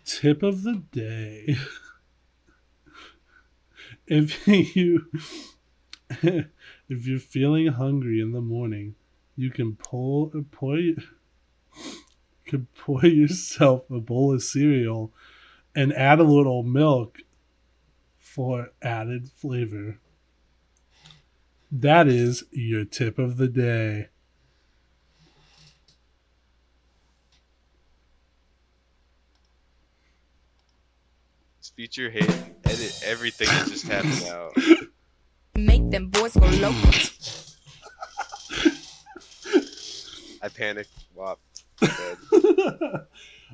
Tip of the day. If you if you're feeling hungry in the morning, you can pour yourself a bowl of cereal and add a little milk for added flavor. That is your tip of the day. Feature Hayden, edit everything that just happened out. Make them boys go loco. I panicked. Wop. Dead. It's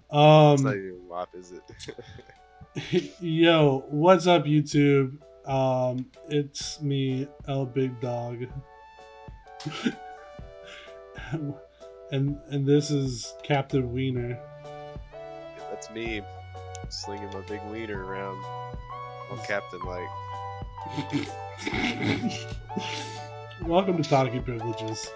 not even Wop, is it? Yo, what's up, YouTube? It's me, Elbigdog. and this is Captain Wiener. That's me. Slinging my big wiener around. I'm Captain like. Welcome to Talking Privileges.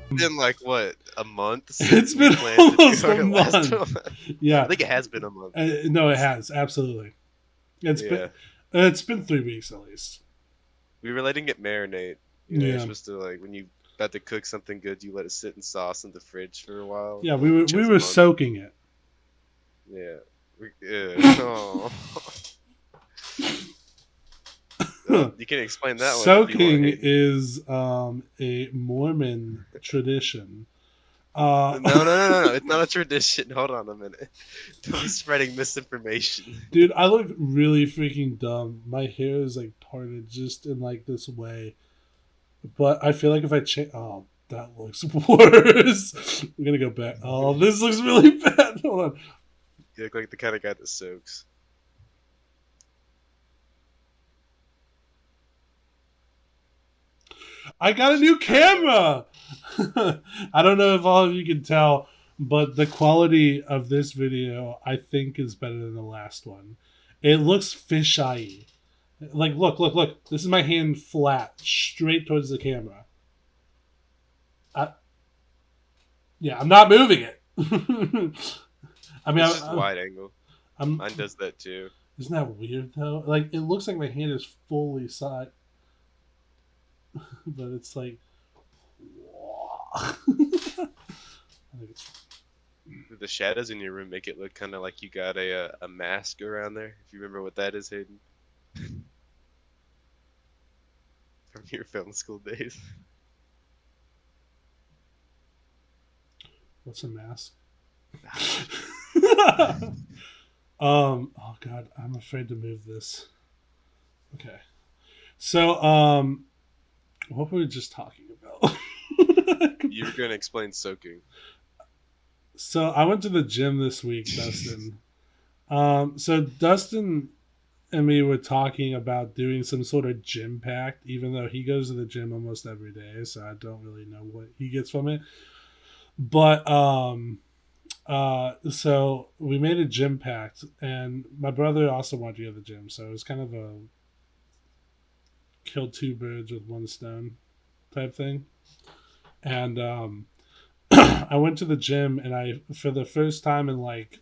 It's been like what, a month? It's been almost a month. Yeah, I think it has been a month. No, it has absolutely. It's been 3 weeks at least. We were letting it marinate. You know, yeah. You're supposed to when you about to cook something good, you let it sit in sauce in the fridge for a while. Yeah, we were soaking it. Yeah. Oh. You can explain that one. Soaking is a Mormon tradition. No. It's not a tradition. Hold on a minute. Don't be spreading misinformation. Dude, I look really freaking dumb. My hair is like parted just in like this way. But I feel like if I change... Oh, that looks worse. We're going to go back. Oh, this looks really bad. Hold on. You look like the kind of guy that soaks. I got a new camera! I don't know if all of you can tell, but the quality of this video, I think, is better than the last one. It looks fisheye. Like, look. This is my hand flat, straight towards the camera. Yeah, I'm not moving it. I mean, it's just wide angle. Mine does that too. Isn't that weird though? Like, it looks like my hand is fully side, but it's like, I think it's the shadows in your room make it look kind of like you got a mask around there. If you remember what that is, Hayden. From your film school days. What's a mask? Oh god, I'm afraid to move this. Okay. So, what were we just talking about? You were going to explain soaking. So, I went to the gym this week, Dustin. So Dustin and me were talking about doing some sort of gym pact, even though he goes to the gym almost every day, so I don't really know what he gets from it. But so we made a gym pact, and my brother also wanted to go to the gym, so it was kind of a kill 2 birds with 1 stone type thing. And I went to the gym, and I, for the first time in like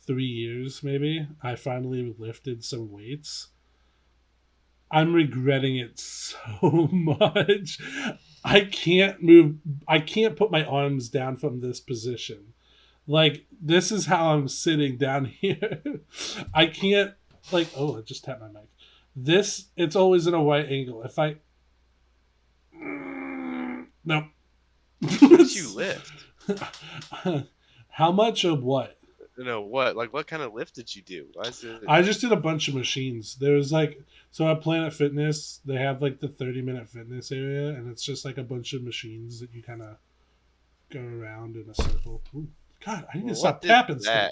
3 years maybe, I finally lifted some weights. I'm regretting it so much. I can't move. I can't put my arms down from this position. Like, this is how I'm sitting down here. I can't, like, oh, I just tapped my mic. This, it's always in a right angle. If I, no. What did you lift? How much of what? No, what? Like, what kind of lift did you do? Why is it... I just did a bunch of machines. There was like, so at Planet Fitness, they have like the 30-minute fitness area, and it's just like a bunch of machines that you kind of go around in a circle. Ooh, God, I need to stop tapping stuff.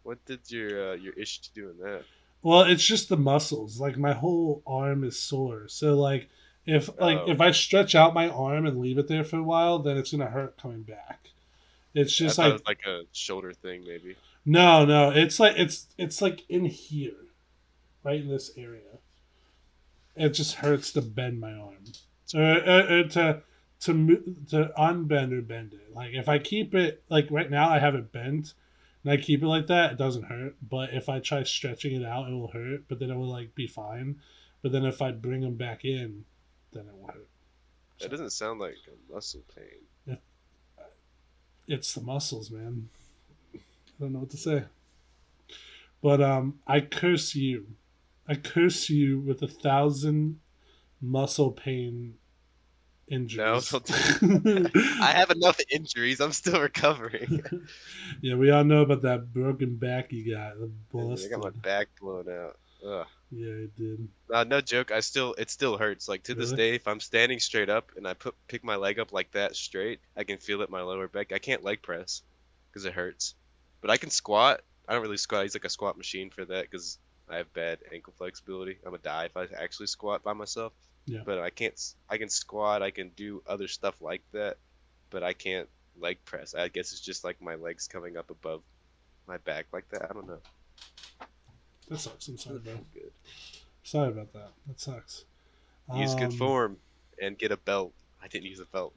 What did your issue do in that? Well, it's just the muscles. Like, my whole arm is sore. So like, if I stretch out my arm and leave it there for a while, then it's gonna hurt coming back. It's just it was like a shoulder thing, maybe. No. It's like in here, right in this area. It just hurts to bend my arm, or to unbend or bend it. Like if I keep it like right now, I have it bent, and I keep it like that, it doesn't hurt. But if I try stretching it out, it will hurt. But then it will like be fine. But then if I bring them back in, then it will hurt. That doesn't sound like a muscle pain. It's the muscles, man. I don't know what to say. But I curse you. I curse you with 1,000 muscle pain No, injuries. I have enough injuries. I'm still recovering. Yeah, we all know about that broken back you got. The I busted. got my back blown out. Ugh. Yeah, it did. No joke. It still hurts. Like to this Really? day, if I'm standing straight up and I pick my leg up like that straight, I can feel it in my lower back. I can't leg press because it hurts, but I can squat. I don't really squat. I use like a squat machine for that because I have bad ankle flexibility. I'm gonna die if I actually squat by myself. Yeah. But I can't. I can squat. I can do other stuff like that, but I can't leg press. I guess it's just like my legs coming up above my back like that. I don't know. That sucks. I'm sorry, bro. Good. Sorry about that. That sucks. Use good form and get a belt. I didn't use a belt.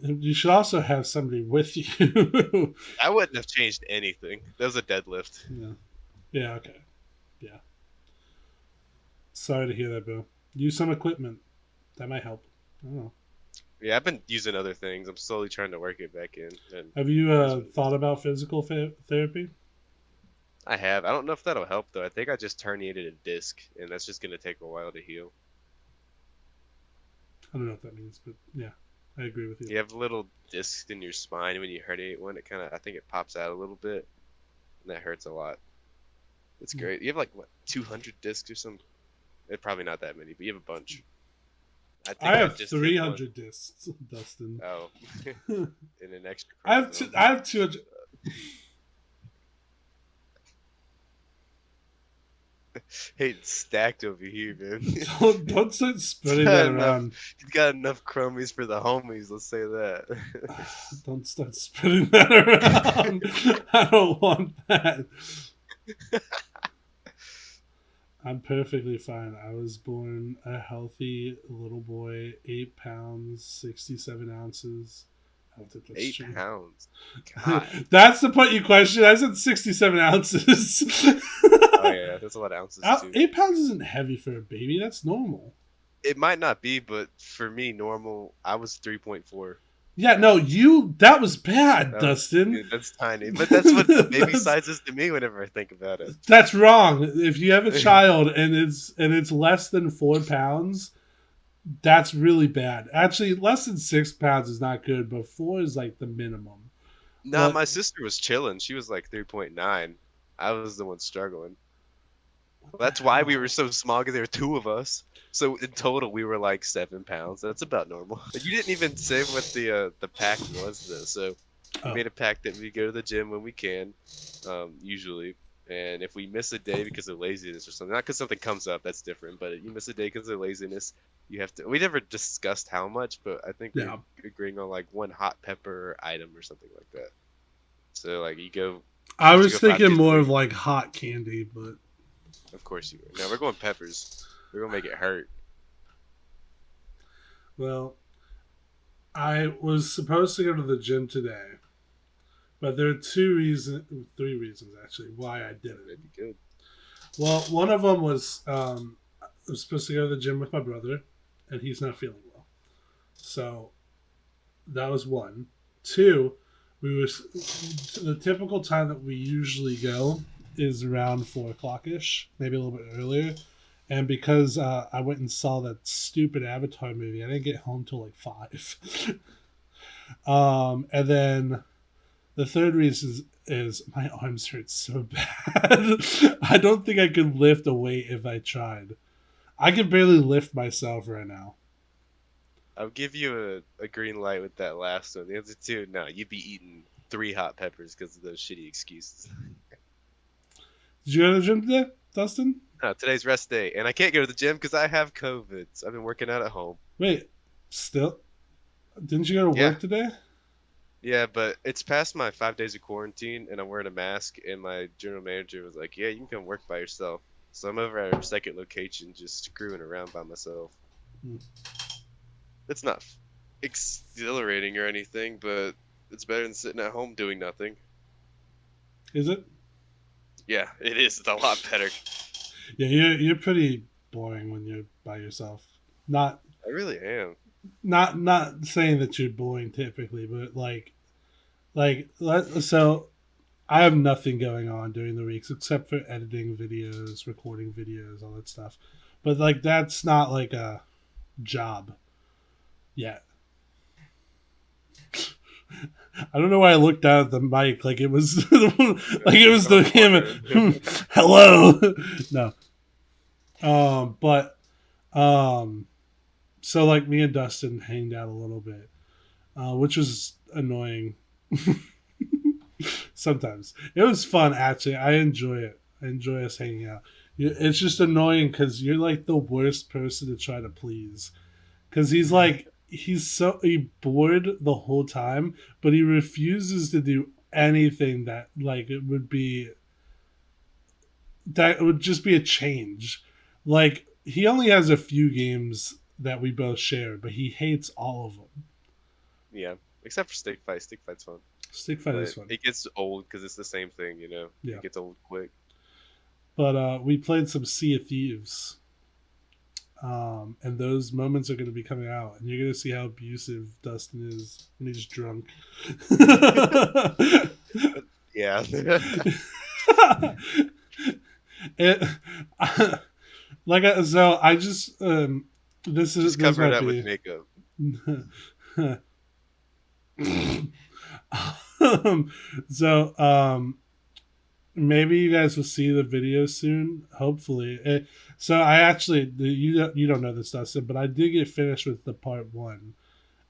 You should also have somebody with you. I wouldn't have changed anything. That was a deadlift. Yeah. Yeah, okay. Yeah. Sorry to hear that, bro. Use some equipment. That might help. I don't know. Yeah, I've been using other things. I'm slowly trying to work it back in. And Have you thought about physical therapy? I have. I don't know if that'll help though. I think I just herniated a disc, and that's just gonna take a while to heal. I don't know what that means, but yeah, I agree with you. You have little discs in your spine when you herniate one. I think it pops out a little bit, and that hurts a lot. It's great. You have like what 200 discs or something? Probably not that many, but you have a bunch. I have just hit 300 discs, Dustin. Oh, in an extra. I have 200. Hayden stacked over here, man. Don't start spreading that around. He's got enough chromies for the homies. Let's say that. Don't start spreading that around. I don't want that. I'm perfectly fine. I was born a healthy little boy, 8 pounds, 67 ounces. I don't think that's 8 true. pounds. God. That's the point you question. I said 67 ounces. Oh yeah, that's a lot of ounces too. 8 pounds isn't heavy for a baby. That's normal. It might not be, but for me, normal. I was 3.4. Yeah, no, that was bad, Dustin. Dude, that's tiny, but that's what the baby size is to me whenever I think about it. That's wrong. If you have a child and it's less than 4 pounds, that's really bad. Actually, less than 6 pounds is not good, but 4 is like the minimum. No, my sister was chilling. She was like 3.9. I was the one struggling. That's why we were so small, because there were 2 of us. So in total, we were like 7 pounds. That's about normal. But you didn't even say what the pact was, though. So we made a pact that we go to the gym when we can, usually. And if we miss a day because of laziness or something, not because something comes up, that's different. But you miss a day because of laziness, you have to. We never discussed how much, but I think we're agreeing on like 1 hot pepper item or something like that. So like you go. I was thinking more of like hot candy, but. Of course you were. No, we're going peppers. We're going to make it hurt. Well, I was supposed to go to the gym today, but there are 3 reasons actually why I didn't. That'd be good. Well, one of them was I was supposed to go to the gym with my brother, and he's not feeling well. So that was 1. 2, the typical time that we usually go is around 4 o'clock-ish, maybe a little bit earlier. And because I went and saw that stupid Avatar movie, I didn't get home till like 5. And then the third reason is my arms hurt so bad. I don't think I could lift a weight if I tried. I can barely lift myself right now. I'll give you a green light with that last one. The other 2, no, you'd be eating 3 hot peppers because of those shitty excuses. Did you go to the gym today, Dustin? No, today's rest day, and I can't go to the gym because I have COVID. So I've been working out at home. Wait, still? Didn't you go to work today? Yeah, but it's past my 5 days of quarantine, and I'm wearing a mask, and my general manager was like, yeah, you can come work by yourself. So I'm over at our second location just screwing around by myself. It's not exhilarating or anything, but it's better than sitting at home doing nothing. Is it? Yeah, it is. It's a lot better. Yeah, you're pretty boring when you're by yourself. Not I really am. not saying that you're boring typically, but so I have nothing going on during the weeks except for editing videos, recording videos, all that stuff. But like that's not like a job yet. I don't know why I looked down at the mic like it was like it was the camera. Hello. No. But so like me and Dustin hanged out a little bit, which was annoying. Sometimes it was fun actually. I enjoy it. I enjoy us hanging out. It's just annoying because you're like the worst person to try to please. Because he's bored the whole time, but he refuses to do anything that like it would be that would just be a change. Like he only has a few games that we both share, but he hates all of them. Yeah, except for Stick Fight. Stick Fight's fun. Stick Fight is But fun. it gets old because it's the same thing, Yeah. It gets old quick. But we played some Sea of Thieves. And those moments are going to be coming out, and you're going to see how abusive Dustin is when he's drunk. Yeah. it, so I just this is Just cover it up with makeup. So maybe you guys will see the video soon, hopefully. So I actually you don't know this, Dustin, but I did get finished with the part 1.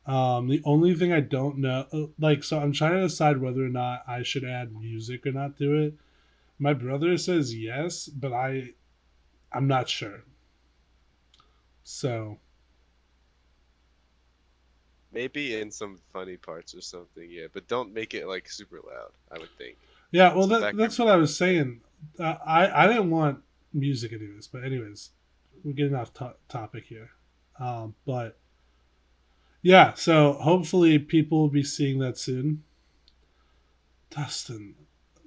The only thing I don't know, so I'm trying to decide whether or not I should add music or not to it. My brother says yes, but I'm not sure. So maybe in some funny parts or something, yeah. But don't make it like super loud, I would think. yeah, well that's what I was saying. I didn't want music anyways, but anyways, we're getting off topic here. But yeah, so hopefully people will be seeing that soon. Dustin,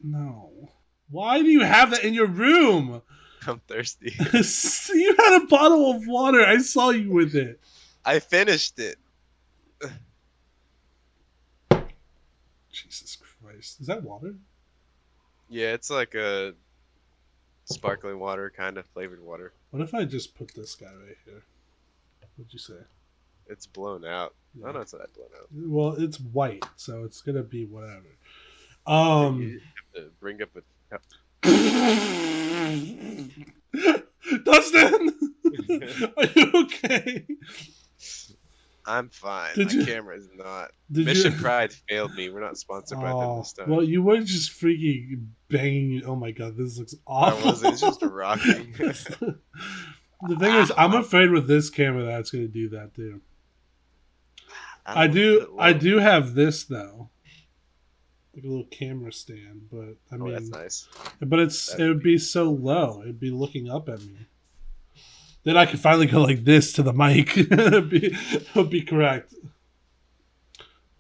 no. Why do you have that in your room? I'm thirsty. You had a bottle of water. I saw you with it. I finished it. Jesus Christ. Is that water? Yeah, it's like a sparkling water, kind of flavored water. What if I just put this guy right here? What'd you say? It's blown out. Yeah. Oh, no, it's not blown out. Well, it's white, so it's gonna be whatever. You have to bring up a... Dustin! Are you okay? I'm fine. My camera is not. Did Mission Pride failed me. We're not sponsored by them this time. Well, you were just freaking banging. Oh my god, this looks awful. I wasn't. It's just rocking. The thing is, I'm afraid with this camera that it's going to do that too. I do have this though, like a little camera stand, but I mean, that's nice. But it would be so low; it'd be looking up at me. Then I could finally go like this to the mic. It would be correct,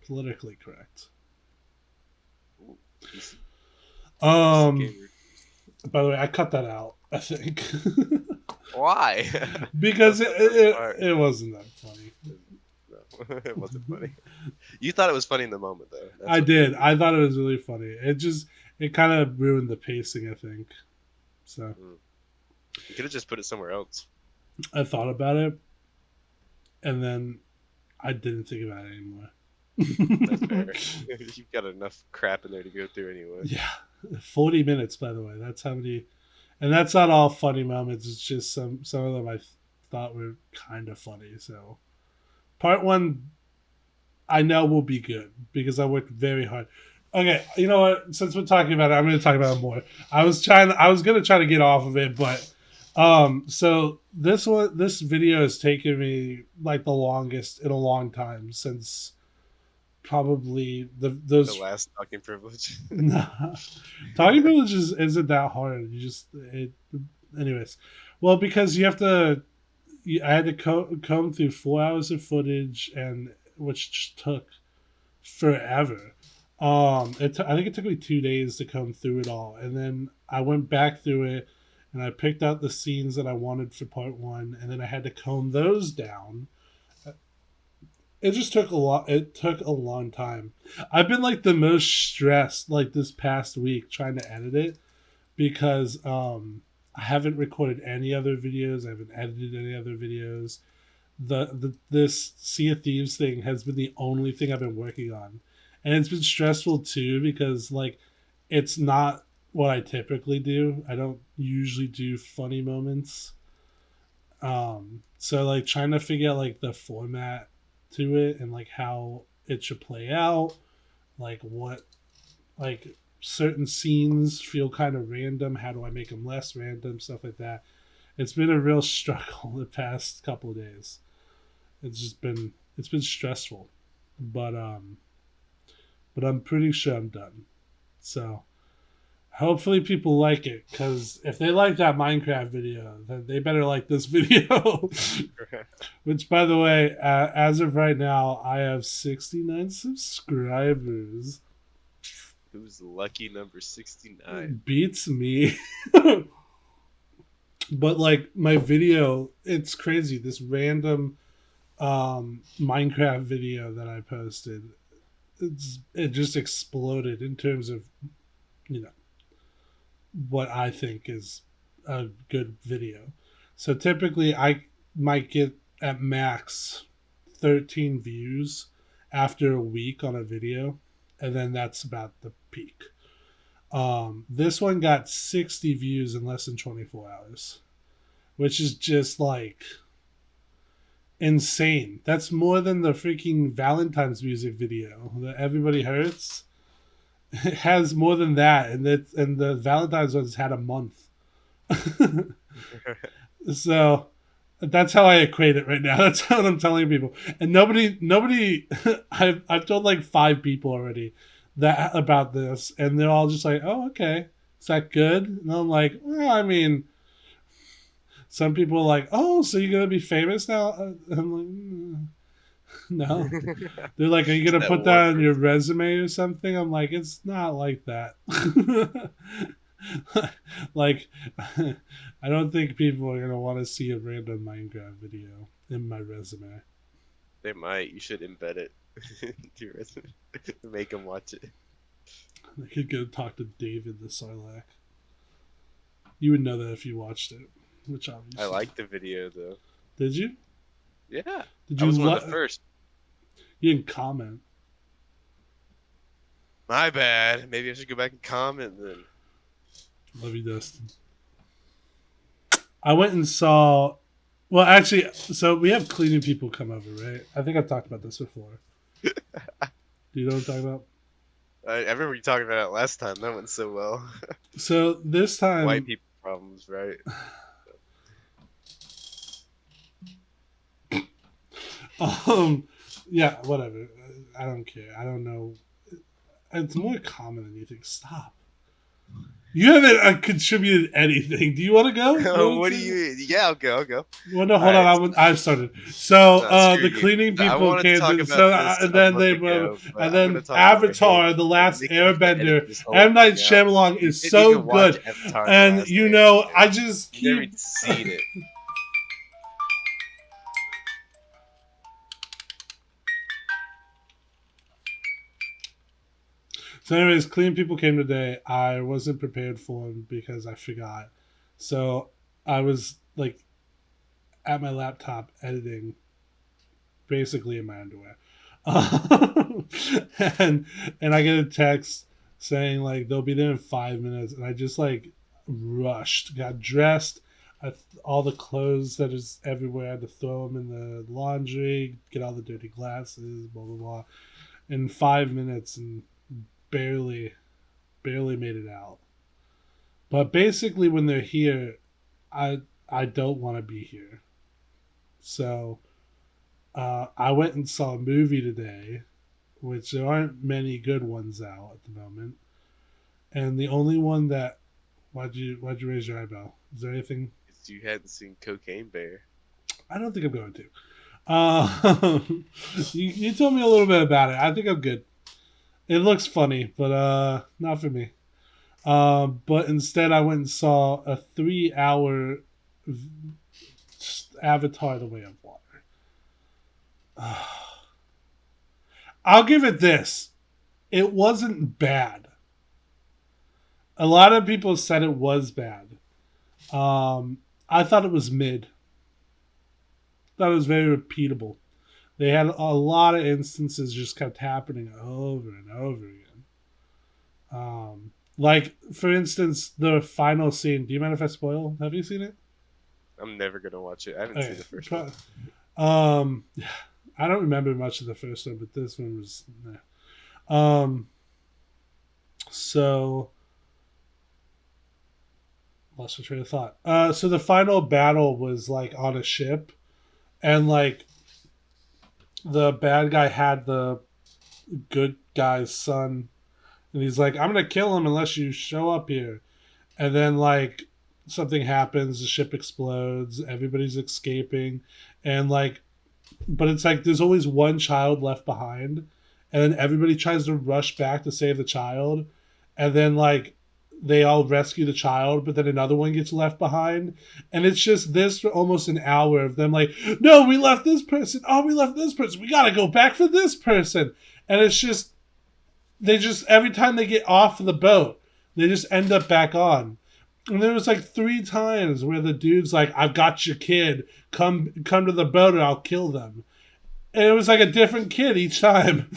politically correct. By the way, I cut that out. I think. Why? Because it wasn't that funny. No, it wasn't funny. You thought it was funny in the moment, though. I did. I thought it was really funny. It kind of ruined the pacing, I think. So you could have just put it somewhere else. I thought about it, and then I didn't think about it anymore. That's fair. You've got enough crap in there to go through anyway. Yeah, 40 minutes, by the way. That's how many, and that's not all funny moments. It's just some of them I thought were kind of funny. So, part 1, I know will be good because I worked very hard. Okay, you know what? Since we're talking about it, I'm going to talk about it more. I was going to try to get off of it, but so this video has taken me like the longest in a long time since probably the last talking privilege. Talking privilege isn't that hard. Anyways. Well, because you have to. I had to comb through 4 hours of footage, and which took forever. I think it took me 2 days to come through it all, and then I went back through it, and I picked out the scenes that I wanted for part one, and then I had to comb those down. It just took a lot. It took a long time. I've been like the most stressed like this past week trying to edit it because I haven't recorded any other videos. I haven't edited any other videos. This Sea of Thieves thing has been the only thing I've been working on, and it's been stressful too because like it's not what I typically do. I don't usually do funny moments. So like trying to figure out like the format to it and like how it should play out, like what like certain scenes feel kind of random. How do I make them less random? Stuff like that. It's been a real struggle the past couple of days. It's been stressful, but I'm pretty sure I'm done. So hopefully people like it, because if they like that Minecraft video, then they better like this video. Which, by the way, as of right now, I have 69 subscribers. Who's lucky number 69? Beats me. But like my video, it's crazy. This random Minecraft video that I posted, it just exploded in terms of, you know, what I think is a good video. So typically I might get at max 13 views after a week on a video, and then that's about the peak. This one got 60 views in less than 24 hours, which is just like insane. That's more than the freaking Valentine's music video that Everybody Hurts. It has more than that, and the Valentine's one's had a month. So that's how I equate it right now. That's how I'm telling people. And nobody I've told like 5 people already that about this, and they're all just like, "Oh, okay. Is that good?" And I'm like, "Well, I mean, some people are like, "Oh, so you're going to be famous now?" I'm like, no. They're like, "Are you going to put that on your resume or something?" I'm like, "It's not like that." Like, I don't think people are going to want to see a random Minecraft video in my resume. They might. You should embed it into your resume. Make them watch it. I could go talk to David the Sarlacc. You would know that if you watched it, which obviously. I liked the video though. Did you? Yeah. Did you I was one of the first. You didn't comment. My bad. Maybe I should go back and comment then. Love you, Dustin. I went and saw. Well, actually, so we have cleaning people come over, right? I think I've talked about this before. Do you know what I'm talking about? I remember you talking about it last time. That went so well. So this time, White people problems, right? Yeah, whatever. I don't care. I don't know. It's more common than you think. Stop. You haven't contributed anything. Do you want to go? What do you? Yeah, I'll go. Well, no, hold on. I've started. So the you. cleaning I people wanted to came talk to, about so this and a then month they ago, but and I'm then gonna talk about Avatar, Hayden. the Last Nick needs to edit Airbender, this whole M. Night thing out. Shyamalan You is didn't so even watch good, Avatar: The and Last you know Airbender. I just You never keep. even seen it. So, anyways, clean people came today. I wasn't prepared for them because I forgot. So I was like at my laptop editing, basically in my underwear, and I get a text saying like they'll be there in 5 minutes, and I just like rushed, got dressed. All the clothes that is everywhere, I had to throw them in the laundry, get all the dirty glasses, blah blah blah, in 5 minutes, and barely made it out. But basically when they're here, I don't want to be here. So I went and saw a movie today, which there aren't many good ones out at the moment. And the only one that why'd you raise your eyebrow? Is there anything? You hadn't seen Cocaine Bear. I don't think I'm going to. You told me a little bit about it. I think I'm good. It looks funny, but not for me. But instead, I went and saw a 3 hour Avatar: The Way of Water. I'll give it this. It wasn't bad. A lot of people said it was bad. I thought it was mid. I thought it was very repeatable. They had a lot of instances just kept happening over and over again. Like, for instance, the final scene. Do you mind if I spoil? Have you seen it? I'm never gonna watch it. I haven't seen the first one. I don't remember much of the first one, but this one was. So lost my train of thought. So the final battle was like on a ship, and like the bad guy had the good guy's son, and he's like, "I'm gonna kill him unless you show up here." And then like something happens, the ship explodes, everybody's escaping, and like, but it's like there's always one child left behind, and then everybody tries to rush back to save the child, and then like they all rescue the child, but then another one gets left behind, and it's just this for almost an hour of them like, no, we left this person, oh, we left this person, we gotta go back for this person, and it's just they just every time they get off the boat, they just end up back on. And there was like 3 times where the dude's like, "I've got your kid. Come to the boat, and I'll kill them." And it was like a different kid each time.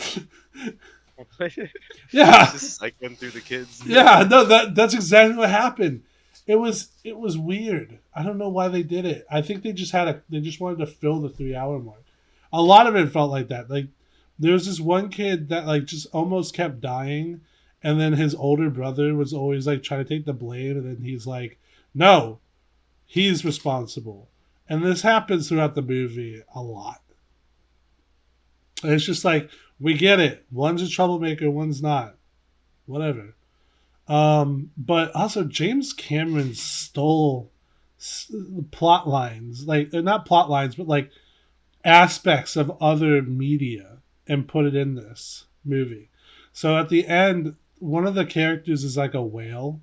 Yeah, Just cycling through the kids. yeah. No, that's exactly what happened. It was weird. I don't know why they did it. I think they just wanted to fill the 3 hour mark. A lot of it felt like that. Like there was this one kid that like just almost kept dying, and then his older brother was always like trying to take the blame, and then he's like, "No, he's responsible." And this happens throughout the movie a lot. And it's just like, we get it. One's a troublemaker, one's not. Whatever. But also James Cameron stole plot lines, like not plot lines, but like aspects of other media and put it in this movie. So at the end, one of the characters is like a whale.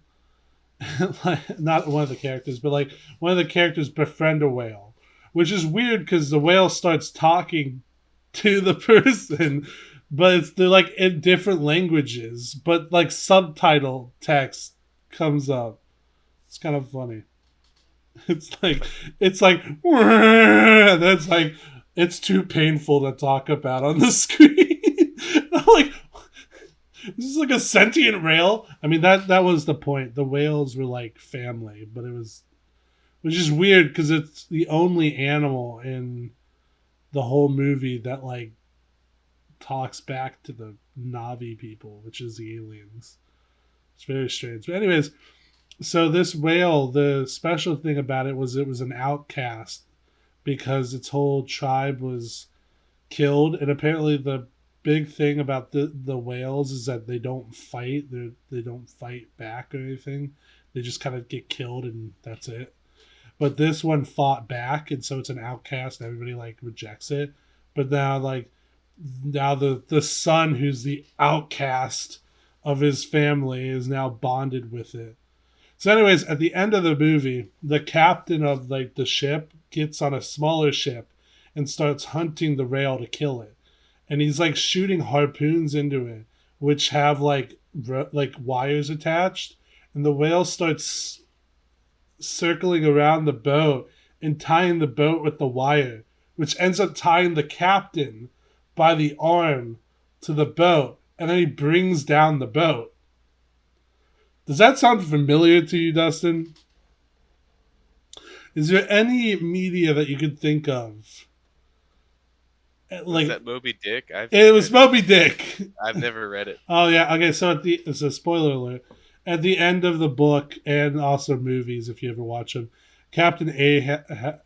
Like, not one of the characters, but like one of the characters befriend a whale, which is weird because the whale starts talking to the person, but they're like in different languages, but like subtitle text comes up. It's kind of funny. It's like and it's like it's too painful to talk about on the screen. I'm like, this is like a sentient whale. I mean that was the point. The whales were like family, but which is weird because it's the only animal in the whole movie that like talks back to the Navi people, which is the aliens. It's very strange. But anyways, so this whale, the special thing about it was an outcast because its whole tribe was killed, and apparently the big thing about the whales is that they don't fight. They don't fight back or anything. They just kind of get killed and that's it. But this one fought back, and so it's an outcast. And everybody like rejects it. But now the son, who's the outcast of his family, is now bonded with it. So, anyways, at the end of the movie, the captain of like the ship gets on a smaller ship and starts hunting the whale to kill it, and he's like shooting harpoons into it, which have like wires attached, and the whale starts circling around the boat and tying the boat with the wire, which ends up tying the captain by the arm to the boat, and then he brings down the boat. Does that sound familiar to you, Dustin? Is there any media that you could think of? Like, was that Moby Dick? It was Moby Dick. I've never read it. Oh yeah, okay. So it's a spoiler alert. At the end of the book and also movies, if you ever watch them, Captain Ahab,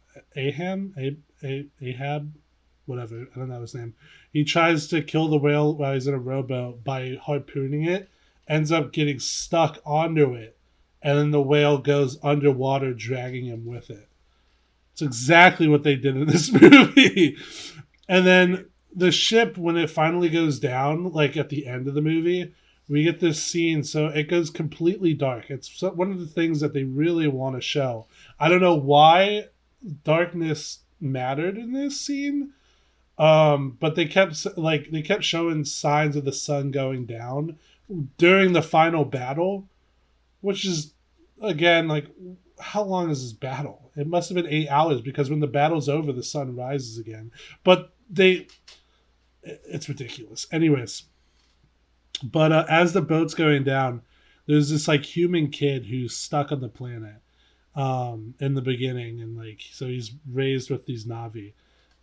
whatever, I don't know his name. He tries to kill the whale while he's in a rowboat by harpooning it, ends up getting stuck onto it, and then the whale goes underwater, dragging him with it. It's exactly what they did in this movie. And then the ship, when it finally goes down, like at the end of the movie, we get this scene. So it goes completely dark. It's one of the things that they really want to show. I don't know why darkness mattered in this scene, but they kept showing signs of the sun going down during the final battle, which is again like, how long is this battle? It must have been 8 hours, because when the battle's over, the sun rises again. But it's ridiculous. Anyways, but as the boat's going down, there's this like human kid who's stuck on the planet in the beginning, and like so he's raised with these Navi,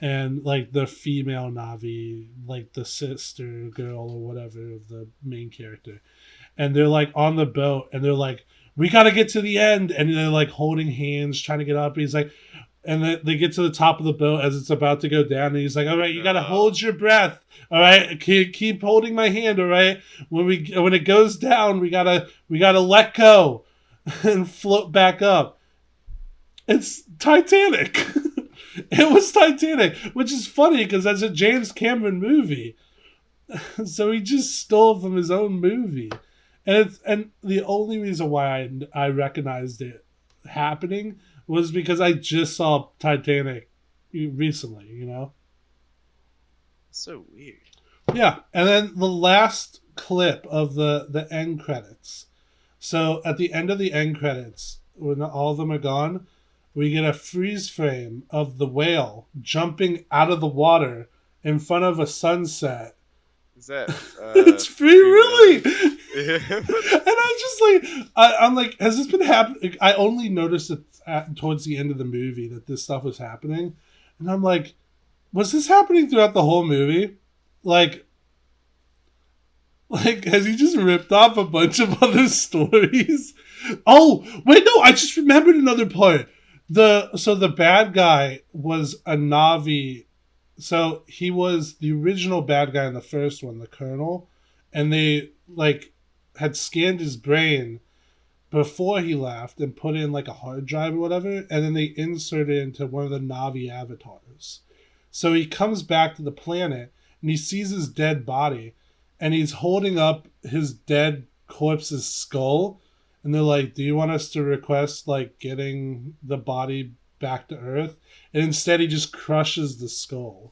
and like the female Navi, like the sister girl or whatever of the main character, and they're like on the boat, and they're like, we got to get to the end, and they're like holding hands trying to get up. He's like, and then they get to the top of the boat as it's about to go down, and he's like, all right, you got to hold your breath, all right, keep holding my hand, all right, when it goes down, we gotta let go and float back up. It's Titanic. It was Titanic, which is funny because that's a James Cameron movie. So he just stole from his own movie. And the only reason why I recognized it happening was because I just saw Titanic recently, you know? So weird. Yeah, and then the last clip of the end credits. So at the end of the end credits, when all of them are gone, we get a freeze frame of the whale jumping out of the water in front of a sunset. Is that? It's Free Willy. Yeah. And I'm just like, I'm like, has this been happening? I only noticed it towards the end of the movie that this stuff was happening, and I'm like, was this happening throughout the whole movie? Like has he just ripped off a bunch of other stories? Oh wait, no, I just remembered another part. The bad guy was a Navi. So he was the original bad guy in the first one, the Colonel, and they like had scanned his brain before he left and put in like a hard drive or whatever, and then they inserted it into one of the Navi avatars. So he comes back to the planet and he sees his dead body, and he's holding up his dead corpse's skull, and they're like, do you want us to request like getting the body back to Earth? And instead he just crushes the skull.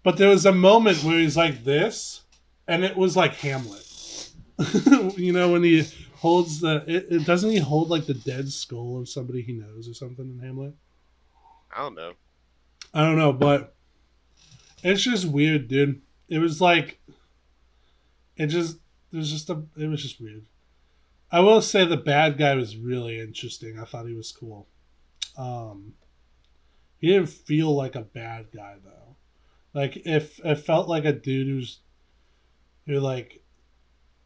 But there was a moment where he's like this, and it was like Hamlet. You know, when he holds it doesn't he hold like the dead skull of somebody he knows or something in Hamlet? I don't know. I don't know, but it's just weird, dude. It was like it was just weird. I will say the bad guy was really interesting. I thought he was cool. He didn't feel like a bad guy though. Like if it felt like a dude who like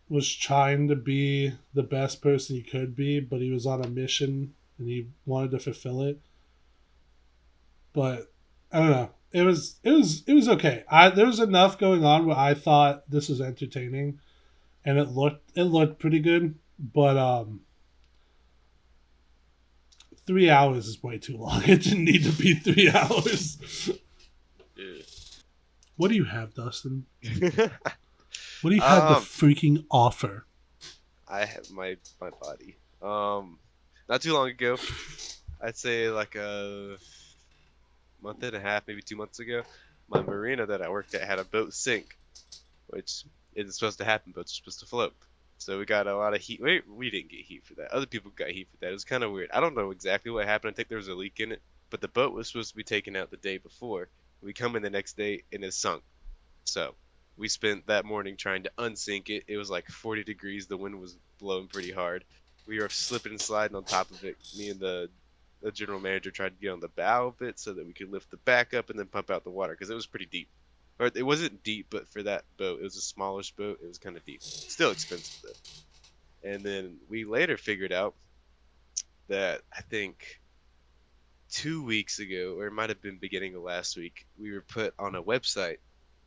was trying to be the best person he could be, but he was on a mission and he wanted to fulfill it. But I don't know. It was okay. There was enough going on where I thought this was entertaining, and it looked pretty good. But 3 hours is way too long. It didn't need to be 3 hours. Yeah. What do you have, Dustin? What do you have to freaking offer? I have my body. Not too long ago, I'd say like a month and a half, maybe 2 months ago, my marina that I worked at had a boat sink, which isn't supposed to happen. Boats are supposed to float. So we got a lot of heat. We didn't get heat for that. Other people got heat for that. It was kind of weird. I don't know exactly what happened. I think there was a leak in it, but the boat was supposed to be taken out the day before. We come in the next day and it's sunk. So we spent that morning trying to unsink it. It was like 40 degrees. The wind was blowing pretty hard. We were slipping and sliding on top of it. Me and the general manager tried to get on the bow of it so that we could lift the back up and then pump out the water because it was pretty deep. Or it wasn't deep, but for that boat, it was a smallish boat. It was kind of deep. Still expensive though. And then we later figured out that I think 2 weeks ago, or it might have been beginning of last week, we were put on a website,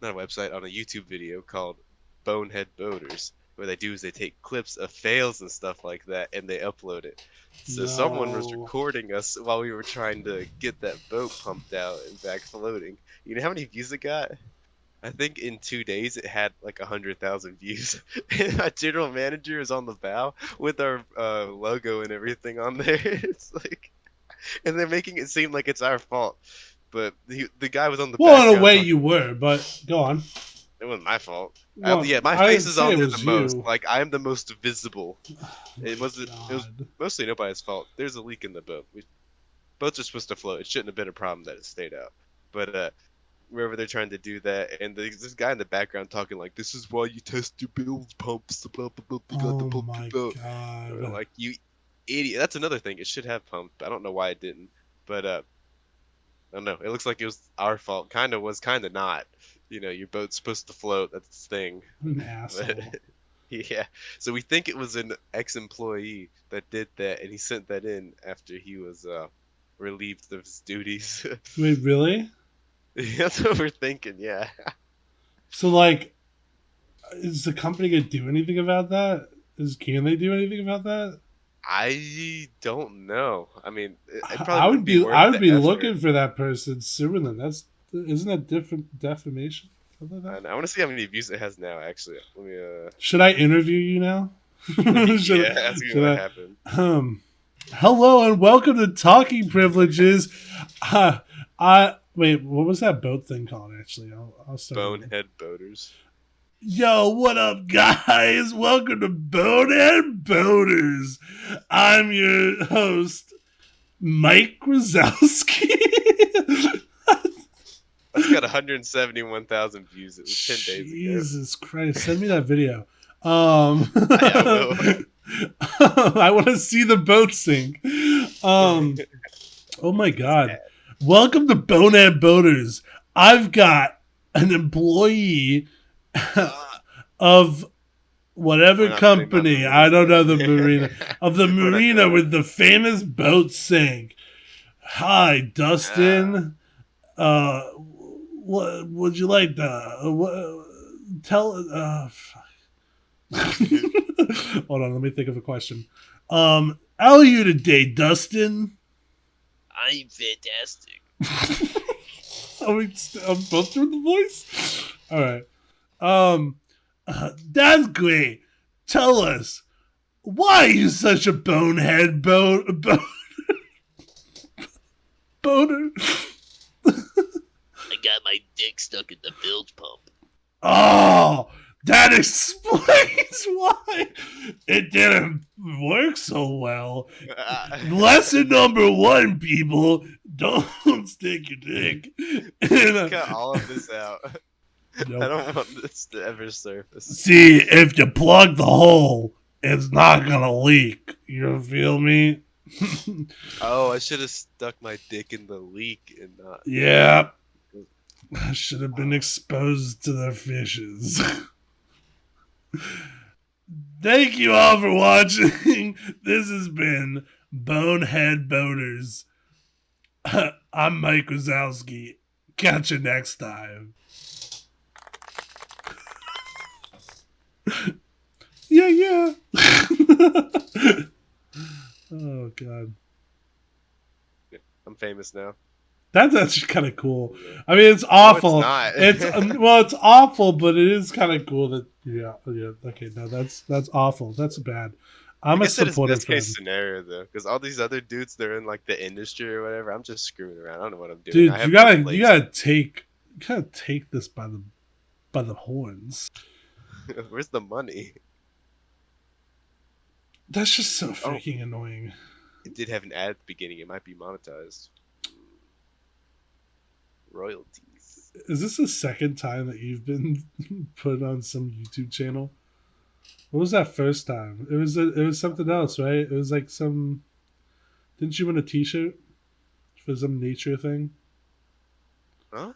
not a website, on a YouTube video called Bonehead Boaters. what they do is they take clips of fails and stuff like that, and they upload it. So someone was No. recording us while we were trying to get that boat pumped out and back floating. You know how many views it got? I think in 2 days it had like 100,000 views. And our general manager is on the bow with our logo and everything on there. It's like, and they're making it seem like it's our fault. But the guy was on the Well, in a background way talking. you were, but go on. It wasn't my fault. Well, Yeah, my I face didn't is say on it there was the most. you. Like I'm the most visible. Oh It wasn't. my It was God. mostly nobody's fault. There's a leak in the boat. Boats are supposed to float. It shouldn't have been a problem that it stayed out. But wherever they're trying to do that, and there's this guy in the background talking like, "This is why you test your bilge pumps." Blah, blah, blah, you got to Oh pump my your boat. God. Like you idiot. That's another thing. It should have pumped. I don't know why it didn't. But I don't know. It looks like it was our fault. Kind of was. Kind of not. You know, your boat's supposed to float. That's its thing. An asshole. Yeah. So we think it was an ex-employee that did that, and he sent that in after he was relieved of his duties. Wait, really? That's what we're thinking. Yeah. So, like, is the company gonna do anything about that? Can they do anything about that? I don't know. I mean, it probably I would wouldn't be be. worth I would the be effort. looking for that person, suing them. Isn't that different defamation? Something like that? I want to see how many views it has now. Actually, let me. Should I interview you now? Yeah, that's gonna happen. Hello and welcome to Talking Privileges. Wait. What was that boat thing called? Actually, I'll start. Bonehead boaters. Yo, what up, guys? Welcome to Bonehead Boaters. I'm your host, Mike Wazowski. That's got 171,000 views. It was 10 days ago. Jesus Christ! Send me that video. I will. I want to see the boat sink. Oh my God! Welcome to Bonehead Boaters. I've got an employee of whatever company, I don't know, the marina, of the marina with the famous boat sink. Hi, Dustin. What would you like to tell? Hold on, let me think of a question. How are you today, Dustin? I'm fantastic. I'm both doing the voice. All right. That's great. Tell us, why are you such a bonehead boater? I got my dick stuck in the bilge pump. Oh, that explains why it didn't work so well. Lesson number 1, people, don't stick your dick. Cut all of this out. Nope. I don't want this to ever surface. See, if you plug the hole, it's not gonna leak. You feel me? Oh, I should have stuck my dick in the leak and not. Yeah. I should have been exposed to the fishes. Thank you all for watching. This has been Bonehead Boaters. I'm Mike Wazowski. Catch you next time. Yeah. Oh, God. I'm famous now. That's actually kind of cool. I mean, it's awful. No, it's not. Well, it's awful, but it is kind of cool that yeah. Okay, no, that's awful. That's bad. I'm a supporter. Best case scenario though, because all these other dudes, they're in like the industry or whatever. I'm just screwing around. I don't know what I'm doing. Dude, I you gotta take this by the horns. Where's the money? That's just so freaking annoying. It did have an ad at the beginning. It might be monetized. Royalties. Is this the second time that you've been put on some YouTube channel? What was that first time? It was something else, right? It was like some. Didn't you win a T-shirt for some nature thing? Huh?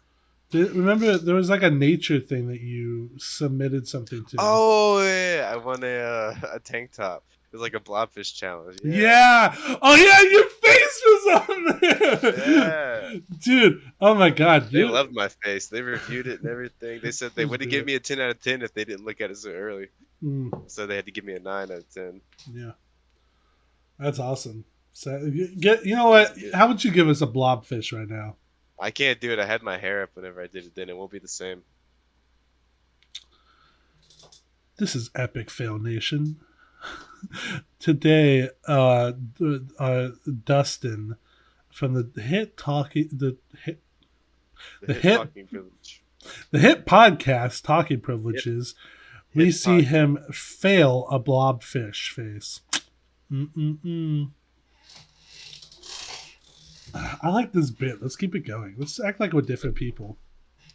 Remember, there was like a nature thing that you submitted something to. Oh yeah, I won a tank top. It was like a blobfish challenge. Yeah. Oh yeah, your face was on there. Yeah. Dude, oh my God. They loved my face. They reviewed it and everything. They said they would have given me a 10 out of 10 if they didn't look at it so early. So they had to give me a 9 out of 10. Yeah, that's awesome. So you know what? How would you give us a blobfish right now? I can't do it. I had my hair up whenever I did it. Then it won't be the same. This is Epic Fail Nation. Today, Dustin from the hit Talking privilege. the hit podcast Talking Privileges, we Hit see podcast. him fail a blobfish face. I like this bit. Let's keep it going. Let's act like we're different people.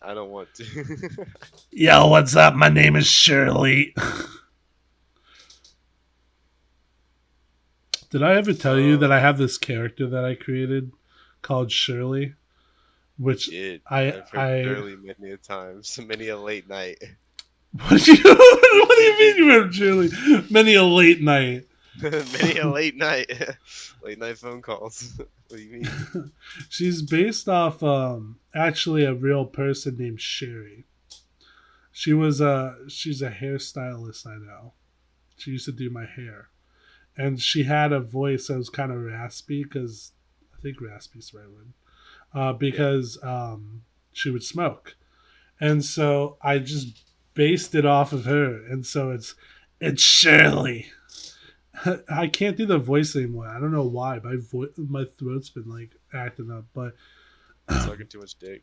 I don't want to. Yo, what's up? My name is Shirley. Did I ever tell you that I have this character that I created called Shirley? Which I've heard Shirley many a times, many a late night. What do you mean you have Shirley? Many a late night. Many a late night. Late night phone calls. What do you mean? She's based off actually a real person named Sherry. She's a hairstylist I know. She used to do my hair. And she had a voice that was kind of raspy because I think raspy's the right word. Because she would smoke. And so I just based it off of her. And so it's Shirley. I can't do the voice anymore. I don't know why. My throat's been like acting up, but Sucking too much dick.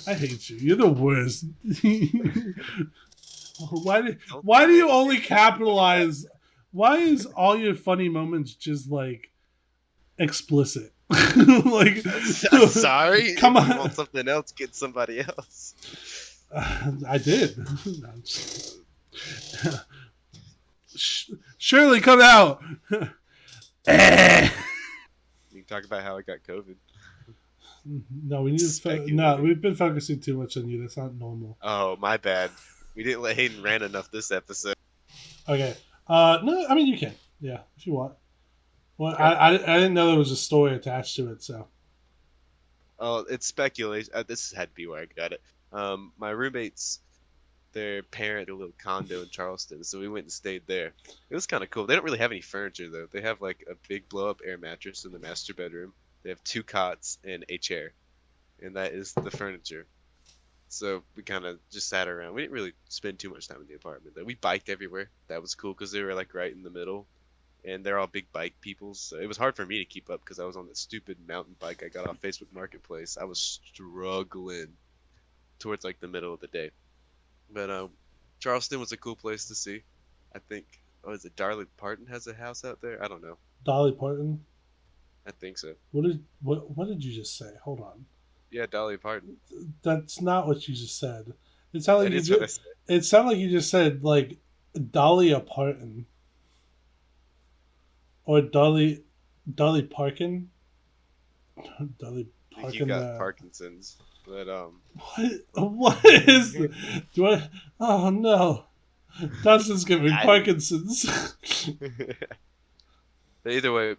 I hate you. You're the worst. Why do you only capitalize? Why is all your funny moments just like explicit? Like, I'm sorry. Come If on. you want something else, get somebody else. I did. Shirley, come out. You can talk about how I got COVID. No, we need to. No, we've been focusing too much on you. That's not normal. Oh, my bad. We didn't let Hayden rant enough this episode. Okay. No, I mean you can. Yeah, if you want. Well, I didn't know there was a story attached to it, so. Oh, it's speculation. This had to be where I got it. My roommates, their parent, had a little condo in Charleston, so we went and stayed there. It was kind of cool. They don't really have any furniture though. They have like a big blow-up air mattress in the master bedroom. They have 2 cots and a chair, and that is the furniture. So we kind of just sat around. We didn't really spend too much time in the apartment though. We biked everywhere. That was cool because they were like right in the middle, and they're all big bike people. So it was hard for me to keep up because I was on that stupid mountain bike I got off Facebook Marketplace. I was struggling towards like the middle of the day. But Charleston was a cool place to see. I think is it Dolly Parton has a house out there? I don't know. Dolly Parton. I think so. What did you just say? Hold on. Yeah, Dolly Parton. That's not what you just said. It sounded like That you is what I just, said. it sounded like you just said like Dolly Parton or Dolly Parkin. Dolly I think Parkin. you got Parkinson's. But What is the, do I? Oh no, Dustin's giving Parkinson's. But either way,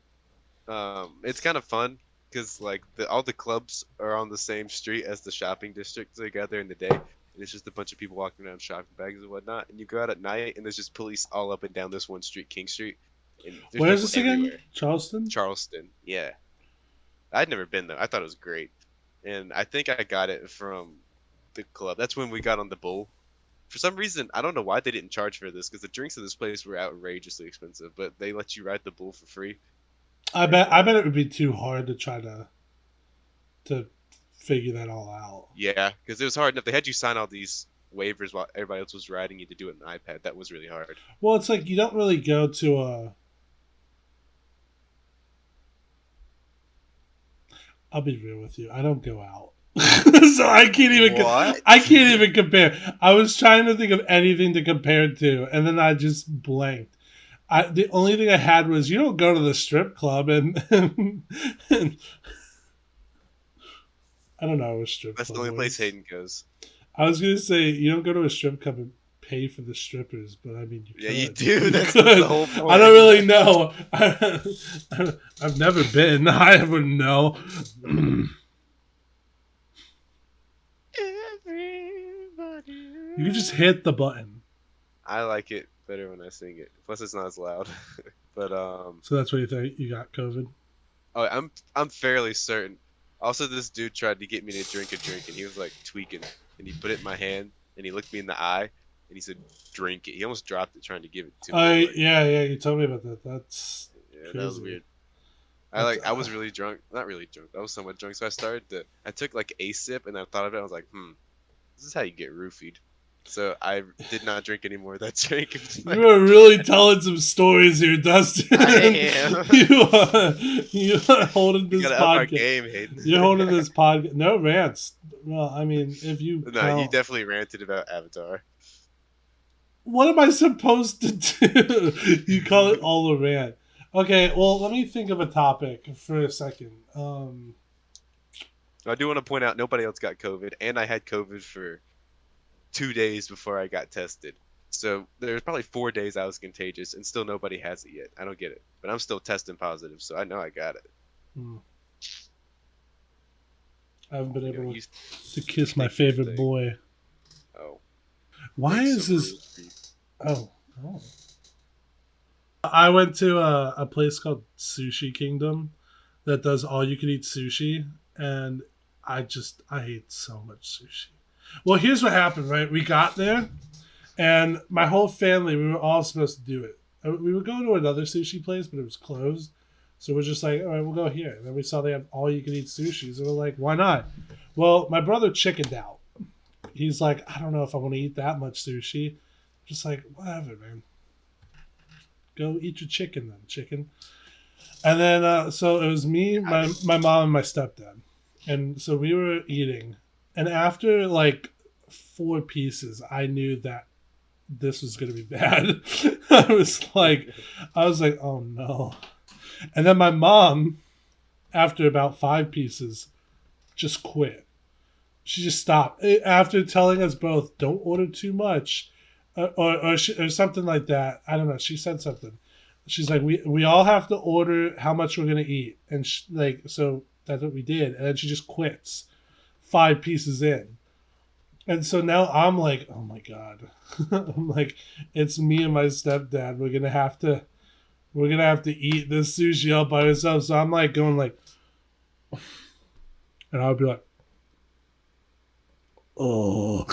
it's kind of fun because like all the clubs are on the same street as the shopping district. So they got there in the day, and it's just a bunch of people walking around shopping bags and whatnot. And you go out at night, and there's just police all up and down this one street, King Street. And there's Where is people this again? everywhere. Charleston. Charleston, yeah. I'd never been there. I thought it was great, and I think I got it from the club. That's when we got on the bull. For some reason, I don't know why they didn't charge for this because the drinks in this place were outrageously expensive, but they let you ride the bull for free. I bet it would be too hard to try to figure that all out. Yeah, because it was hard enough. They had you sign all these waivers while everybody else was riding you to do it on an iPad. That was really hard. Well, it's like you don't really go to a. I'll be real with you. I don't go out, so I can't even. What? I can't even compare. I was trying to think of anything to compare it to, and then I just blanked. The only thing I had was you don't go to the strip club and I don't know what strip That's club the only place was. Hayden goes. I was gonna say you don't go to a strip club and pay for the strippers, but I mean you Yeah, could. you do. You That's could. the whole point. I don't really know. I've never been. I wouldn't know. You can just hit the button. I like it better when I sing it. Plus, it's not as loud. But So that's what you think you got COVID. oh, I'm fairly certain. Also, this dude tried to get me to drink a drink, and he was like tweaking, and he put it in my hand, and he looked me in the eye, and he said, "Drink it." He almost dropped it trying to give it to me. Like, Yeah, you told me about that. That's yeah, crazy. that was weird. I was really drunk. Not really drunk. I was somewhat drunk. So I took like a sip and I thought of it. I was like, this is how you get roofied. So I did not drink any more of that drink. You are really telling some stories here, Dustin. I am. you are holding We this gotta up our podcast. game, Hayden. You're holding this podcast. No rants. Well, I mean, if you No, count, you definitely ranted about Avatar. what am I supposed to do? You call it all a rant. Okay, well, let me think of a topic for a second. I do want to point out nobody else got COVID, and I had COVID for 2 days before I got tested. So there's probably 4 days I was contagious, and still nobody has it yet. I don't get it, but I'm still testing positive, so I know I got it. I haven't been You know, able you- to kiss my think you're favorite safe. boy. Oh, Why makes is some this? rules for you. Oh. I went to a place called Sushi Kingdom that does all you can eat sushi, and I hate so much sushi. Well, here's what happened, right? We got there, and my whole family, we were all supposed to do it. We would go to another sushi place, but it was closed. So we're just like, all right, we'll go here. And then we saw they have all you can eat sushi. So we're like, why not? Well, my brother chickened out. He's like, I don't know if I want to eat that much sushi. Just like, whatever, man. Go eat your chicken then, chicken. And then, so it was me, my mom, and my stepdad. And so we were eating. And after like 4 pieces, I knew that this was going to be bad. I was like, oh no. And then my mom, after about 5 pieces, just quit. She just stopped after telling us both, "Don't order too much," or something like that. I don't know. She said something. She's like, "We all have to order how much we're gonna eat," and so that's what we did. And then she just quits 5 pieces in, and so now I'm like, "Oh my god!" I'm like, "It's me and my stepdad. We're gonna have to eat this sushi all by ourselves." So I'm like going like, and I'll be like, oh.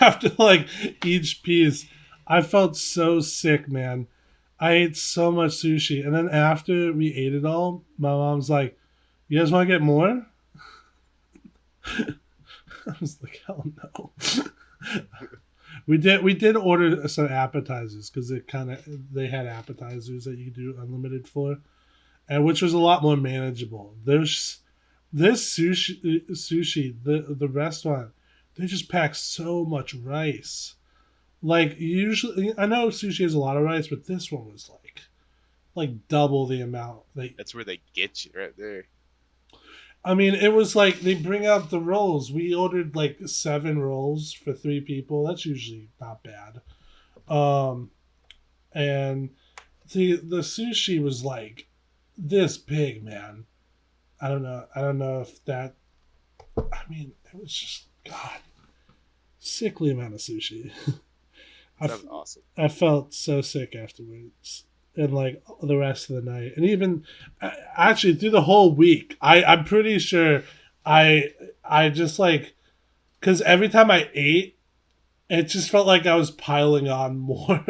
After like each piece, I felt so sick, man. I ate so much sushi, and then after we ate it all, my mom's like, "You guys want to get more?" I was like, "Hell no." We did order some appetizers because they had appetizers that you could do unlimited for, and which was a lot more manageable. This sushi the restaurant, they just pack so much rice. Like usually, I know sushi has a lot of rice, but this one was like double the amount. That's where they get you right there. I mean, it was like they bring out the rolls. We ordered like 7 rolls for 3 people. That's usually not bad. And the sushi was like this big, man. I don't know if that. I mean, it was just God, sickly amount of sushi. Sounds awesome. I felt so sick afterwards, and like the rest of the night, and even actually through the whole week. I'm pretty sure I just like, because every time I ate, it just felt like I was piling on more.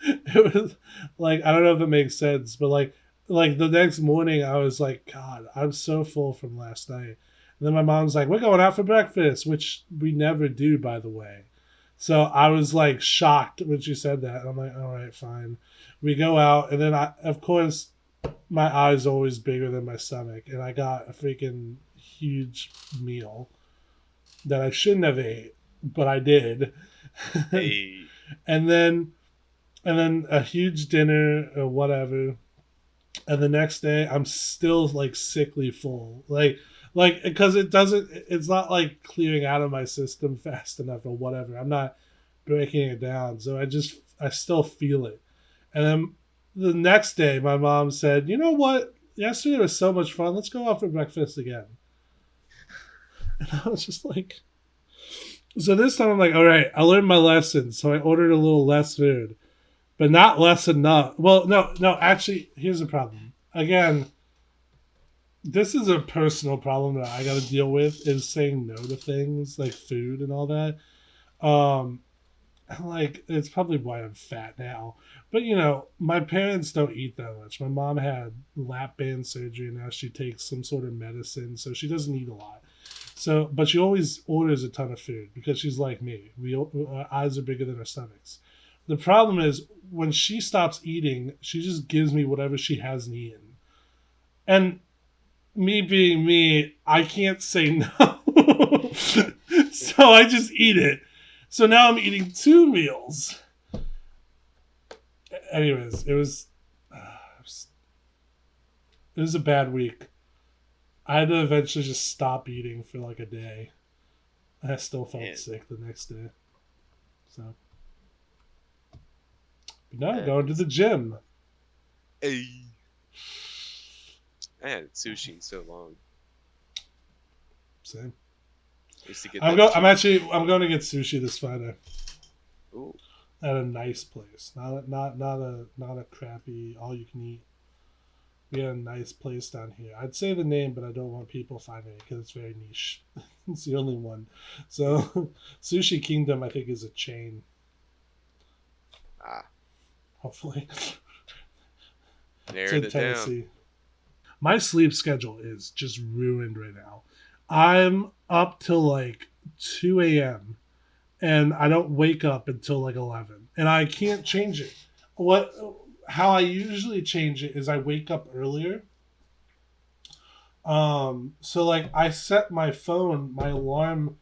It was like, I don't know if it makes sense, but like the next morning I was like, God, I'm so full from last night. And then my mom's like, we're going out for breakfast, which we never do, by the way. So I was like shocked when she said that. And I'm like, all right, fine. We go out, and then of course, my eye's always bigger than my stomach, and I got a freaking huge meal that I shouldn't have ate, but I did. Hey, and then a huge dinner or whatever. And the next day I'm still like sickly full. Like because it's not like clearing out of my system fast enough or whatever. I'm not breaking it down. So I still feel it. And then the next day my mom said, "You know what? Yesterday was so much fun. Let's go out for breakfast again." And I was just like, So this time I'm like, all right, I learned my lesson. So I ordered a little less food, but not less enough. Well, no. Actually, here's the problem. Again, this is a personal problem that I got to deal with is saying no to things like food and all that. Um, like it's probably why I'm fat now. But my parents don't eat that much. My mom had lap band surgery and now she takes some sort of medicine, so she doesn't eat a lot. So, but she always orders a ton of food because she's like me. Our eyes are bigger than our stomachs. The problem is when she stops eating, she just gives me whatever she hasn't eaten. And me being me, I can't say no. So I just eat it. So now I'm eating 2 meals. Anyways, it was a bad week. I had to eventually just stop eating for like a day. I still felt sick the next day. So, but now I'm going to the gym. Hey. I hadn't sushi in so long. Same. I used to get I'm going to get sushi this Friday. Ooh. At a nice place, not a crappy all you can eat. We had a nice place down here. I'd say the name, but I don't want people finding it because it's very niche. It's the only one. So, Sushi Kingdom, I think, is a chain. Hopefully. Narrowed it Tennessee. down. My sleep schedule is just ruined right now. I'm up till like 2 a.m. and I don't wake up until like 11. And I can't change it. How I usually change it is I wake up earlier. So like I set my phone, my alarm.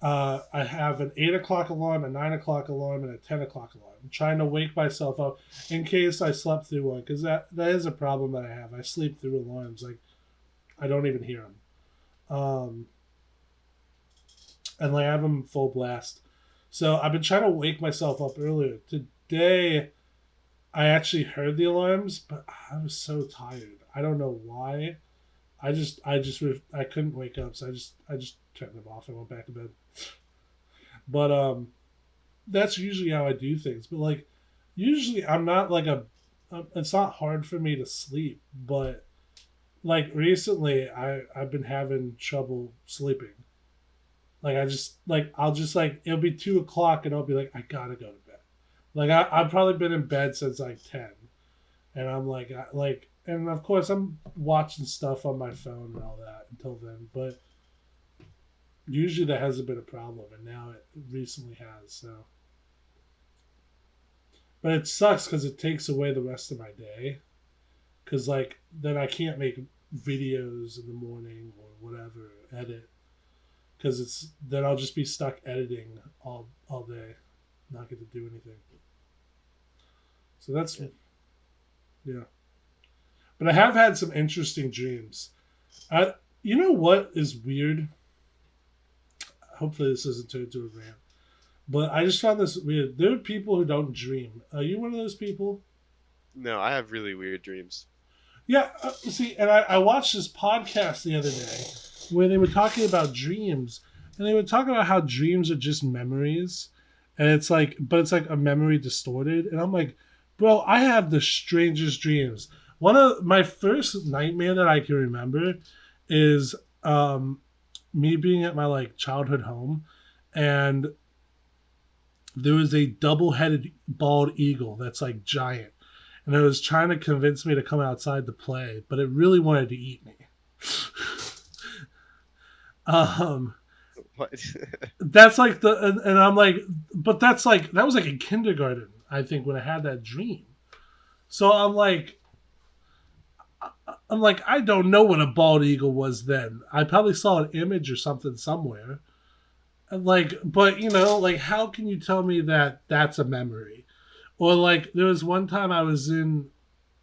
I have an 8 o'clock alarm, a 9 o'clock alarm, and a 10 o'clock alarm. I'm trying to wake myself up in case I slept through one, because that is a problem that I have. I sleep through alarms, like I don't even hear them. And like I have them full blast. So I've been trying to wake myself up earlier. Today, I actually heard the alarms, but I was so tired. I don't know why. I couldn't wake up, so I just turned them off and went back to bed. But that's usually how I do things. But like, usually I'm not like it's not hard for me to sleep, but like recently I've been having trouble sleeping. Like I'll just like it'll be 2 o'clock and I'll be like I gotta go to bed. Like I've probably been in bed since like 10, and I'm like and of course I'm watching stuff on my phone and all that until then. But usually that hasn't been a problem, and now it recently has. So, but it sucks because it takes away the rest of my day. Because like then I can't make videos in the morning or whatever, edit. Because then I'll just be stuck editing all day, not get to do anything. So that's yeah. But I have had some interesting dreams. You know what is weird? Hopefully this doesn't turn into a rant. But I just found this weird. There are people who don't dream. Are you one of those people? No, I have really weird dreams. Yeah, see, and I watched this podcast the other day where they were talking about dreams, and they were talking about how dreams are just memories, and it's like a memory distorted, and I'm like, bro, I have the strangest dreams. One of my first nightmare that I can remember is me being at my like childhood home, and there was a double-headed bald eagle that's like giant, and it was trying to convince me to come outside to play, but it really wanted to eat me. What? That's like and I'm like, but that was like in kindergarten, I think, when I had that dream. So I'm like, I don't know what a bald eagle was then. I probably saw an image or something somewhere. Like, but like, how can you tell me that that's a memory? Or like, there was one time I was in,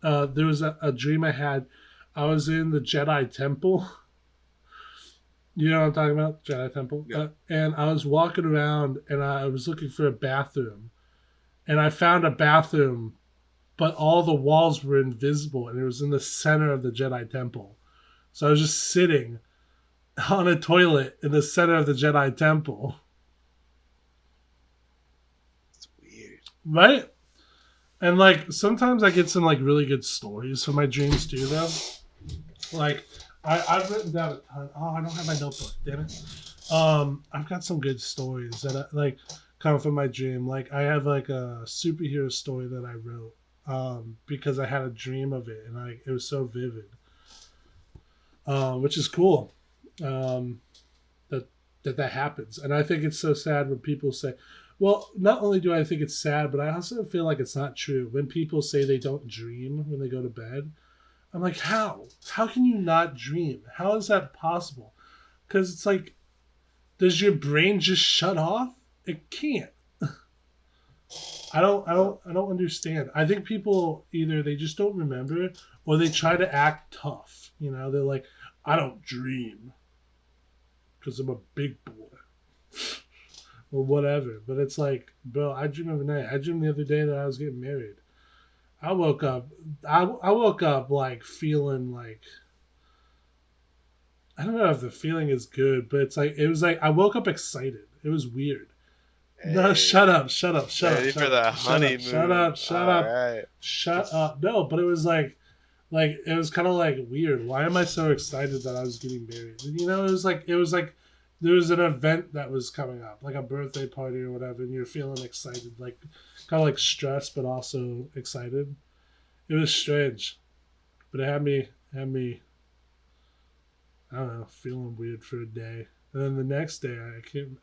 there was a dream I had. I was in the Jedi Temple. You know what I'm talking about? Jedi Temple. Yeah. And I was walking around and I was looking for a bathroom. And I found a bathroom, but all the walls were invisible, and it was in the center of the Jedi Temple. So I was just sitting on a toilet in the center of the Jedi Temple. right? And like sometimes I get some like really good stories from my dreams too, though. Like I've written down a ton. Oh, I don't have my notebook. Damn it. I've got some good stories that like come from my dream. Like I have like a superhero story that I wrote because I had a dream of it and it was so vivid, which is cool. Um, that that happens, and I think it's so sad when people say, well, not only do I think it's sad, but I also feel like it's not true when people say they don't dream when they go to bed. I'm like, how can you not dream? How is that possible? Because it's like, does your brain just shut off? It can't. I don't understand. I think people either they just don't remember or they try to act tough. You know, they're like, I don't dream because I'm a big boy or whatever. But it's like, bro, I dream every night. I dreamed the other day that I was getting married. I woke up. I woke up like feeling like I don't know if the feeling is good, but it's like it was like I woke up excited. It was weird. No, Hey, shut up, shut up, shut up, ready shut for the up, shut up, honeymoon. shut up, shut All up, right. shut up. No, but it was like it was kind of like weird. Why am I so excited that I was getting married? You know, it was like there was an event that was coming up, like a birthday party or whatever, and you're feeling excited, like kind of like stressed, but also excited. It was strange, but it had me I don't know, feeling weird for a day. And then the next day, I can't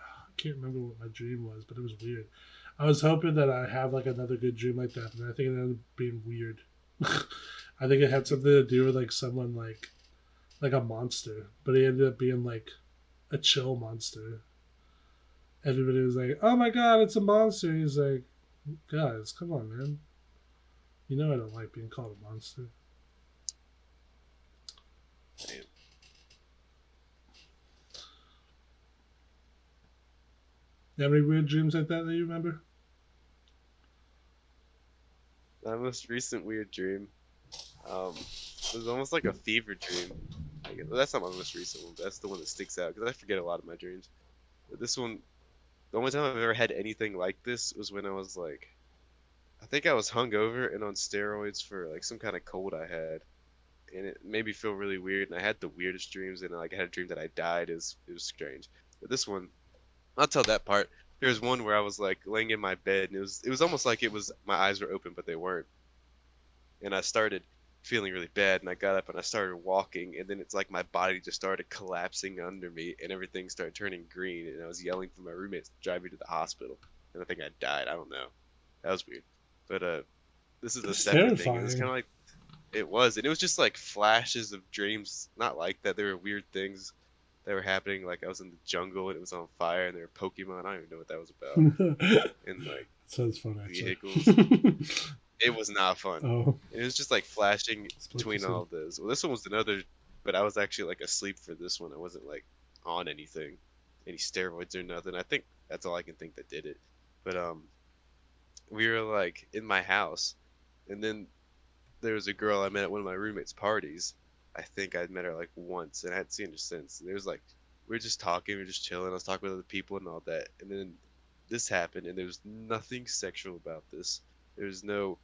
remember what my dream was, but it was weird. I was hoping that I have like another good dream like that, but I think it ended up being weird. I think it had something to do with like someone like a monster, but he ended up being like a chill monster. Everybody was like, "Oh my god, it's a monster!" He's like, "Guys, come on, man. You know I don't like being called a monster." Damn. You have any weird dreams like that you remember? My most recent weird dream was almost like a fever dream. Well, that's not my most recent one, but that's the one that sticks out because I forget a lot of my dreams. But this one, the only time I've ever had anything like this was when I was like, I think I was hungover and on steroids for like some kind of cold I had, and it made me feel really weird. And I had the weirdest dreams, and like I had a dream that I died. It was strange. But this one, I'll tell that part. There was one where I was like laying in my bed, and it was almost like it was my eyes were open, but they weren't. And I started feeling really bad, and I got up and I started walking, and then it's like my body just started collapsing under me, and everything started turning green, and I was yelling for my roommates to drive me to the hospital, and I think I died. I don't know. That was weird. But this is the It's second thing. It was kind terrifying. of like it was, and it was just like flashes of dreams, not like that. There were weird things that were happening. Like I was in the jungle and it was on fire, and there were Pokemon. I don't even know what that was about. And like Sounds fun, actually. vehicles. It was not fun. Oh, It was just like flashing Spooky between all scene. of those. Well, this one was another, but I was actually like asleep for this one. I wasn't like on anything, any steroids or nothing. I think that's all I can think that did it. But we were like in my house, and then there was a girl I met at one of my roommates' parties. I think I'd met her like once, and I hadn't seen her since. And it was like we were just talking, we were just chilling. I was talking with other people and all that, and then this happened, and there was nothing sexual about this. There was no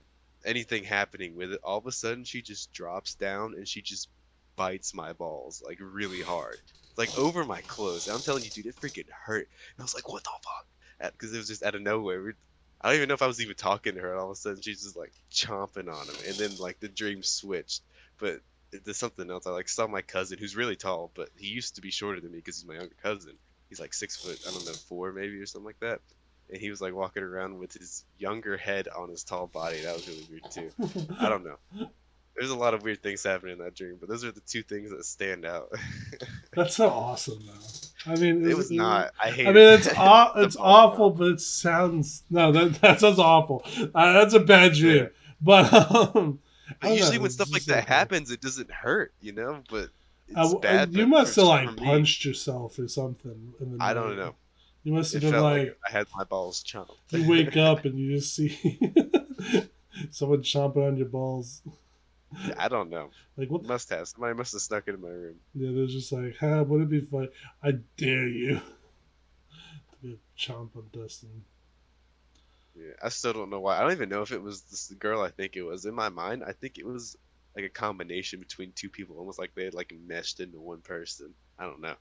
anything happening with it. All of a sudden, she just drops down and she just bites my balls like really hard, like over my clothes. And I'm telling you, dude, it freaking hurt. And I was like, what the fuck? Because it was just out of nowhere. I don't even know if I was even talking to her. And all of a sudden, she's just like chomping on him, and then like the dream switched. But there's something else. I like saw my cousin, who's really tall, but he used to be shorter than me because he's my younger cousin. He's like 6 foot, I don't know, 4 maybe or something like that. And he was like walking around with his younger head on his tall body. That was really weird too. I don't know. There's a lot of weird things happening in that dream, but those are the two things that stand out. That's so awesome, though. I mean, It was not. I I hated mean, it. it's The ball awful, drop. but it sounds no, that sounds awful. That's a bad Yeah. dream. But I But don't usually know. when It's stuff like just so that cool. happens, it doesn't hurt, But it's bad You for must have for like me. punched yourself or something in the I don't night. know. You must have It been felt like like I had my balls chomped. you wake up and you just see someone chomping on your balls. I don't know. Like what? Must have. Somebody must have snuck into my room. Yeah, they're just like, huh? Would it be fun? I dare you to chomp on Dustin. Yeah, I still don't know why. I don't even know if it was this girl. I think it was in my mind. I think it was like a combination between two people, almost like they had like meshed into one person. I don't know.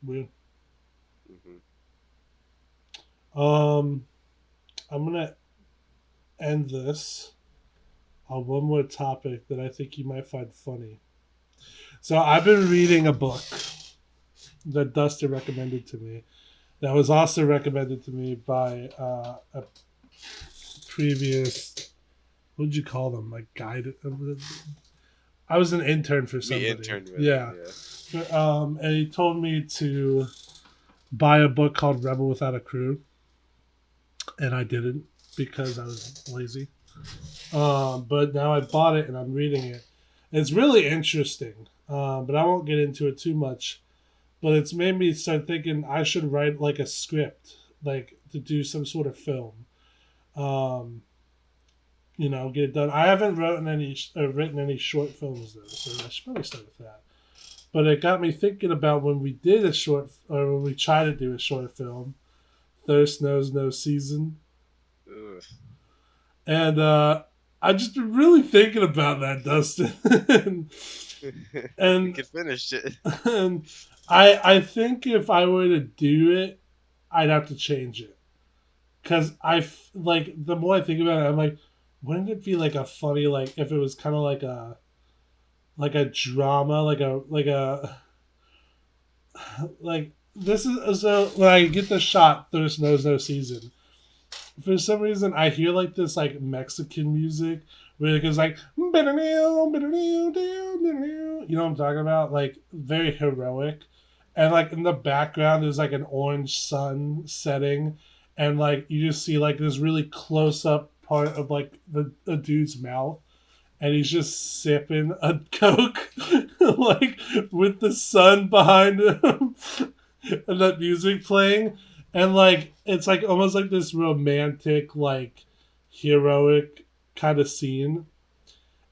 Weird. Hmm. I'm gonna end this on one more topic that I think you might find funny. So I've been reading a book that Dustin recommended to me. That was also recommended to me by a previous. What did you call them? Like guide. I was an intern for We somebody. interned with Yeah. Yeah. And he told me to buy a book called Rebel Without a Crew, and I didn't because I was lazy. But now I bought it and I'm reading it. It's really interesting, but I won't get into it too much. But it's made me start thinking I should write like a script, like to do some sort of film. Um, get it done. I haven't written any short films though, so I should probably start with that. But it got me thinking about when we did when we tried to do a short film, Thirst Knows No Season, Ugh. and I just been really thinking about that, Dustin, We and could finish it. and I think if I were to do it, I'd have to change it because like the more I think about it, I'm like, wouldn't it be like a funny like if it was kind of like a drama, like this is so when I get the shot, Thirst Knows No Season. For some reason, I hear like this like Mexican music where it goes like, you know what I'm talking about? Like very heroic, and like in the background there's like an orange sun setting, and like you just see like this really close up part of like the dude's mouth, and he's just sipping a Coke, like with the sun behind him, and that music playing, and like it's like almost like this romantic, like heroic kind of scene.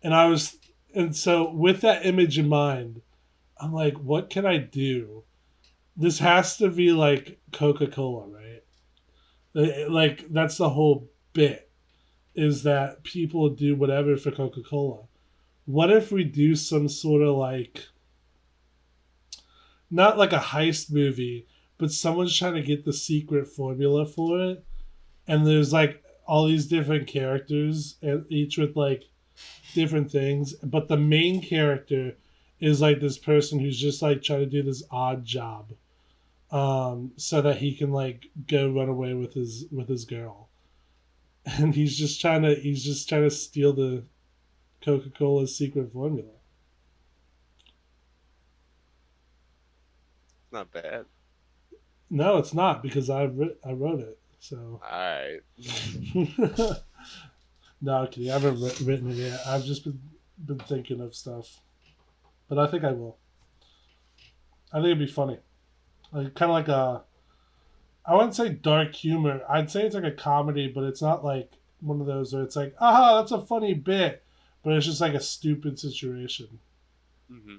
And so with that image in mind, I'm like, what can I do? This has to be like Coca-Cola, right? Like that's the whole bit is that people do whatever for Coca-Cola. What if we do some sort of like not like a heist movie, but someone's trying to get the secret formula for it, and there's like all these different characters, and each with like different things, but the main character is like this person who's just like trying to do this odd job, so that he can like go run away with his girl, and he's just trying to steal the Coca-Cola's secret formula. Not bad. No, it's not because I wrote it. So All right. no, I'm kidding. I haven't written it yet. I've just been thinking of stuff, but I think I will. I think it'd be funny, like kind of like a. I wouldn't say dark humor. I'd say it's like a comedy, but it's not like one of those where it's like, aha, that's a funny bit, but it's just like a stupid situation. Mm-hmm.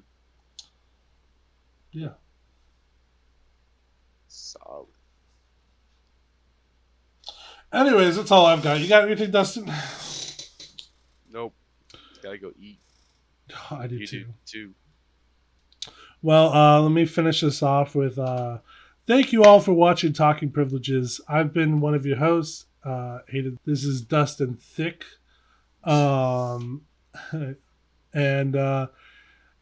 Yeah. Solid. Anyways, that's all I've got. You got anything, Dustin? Nope. Gotta go eat. I do You too. do too. Well, let me finish this off with thank you all for watching Talking Privileges. I've been one of your hosts, Hayden. This is Dustin Thick. And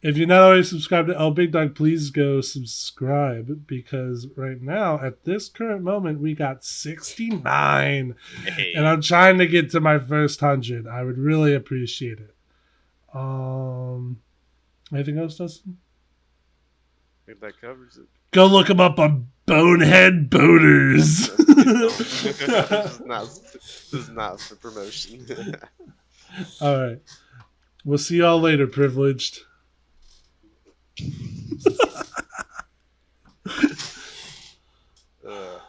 if you're not already subscribed to Elbigdog, please go subscribe because right now, at this current moment, we got 69. Hey. And I'm trying to get to my first 100. I would really appreciate it. Anything else, Dustin? I think that covers it. Go look them up on Bonehead Boaters. This is not for promotion. All right. We'll see y'all later, privileged.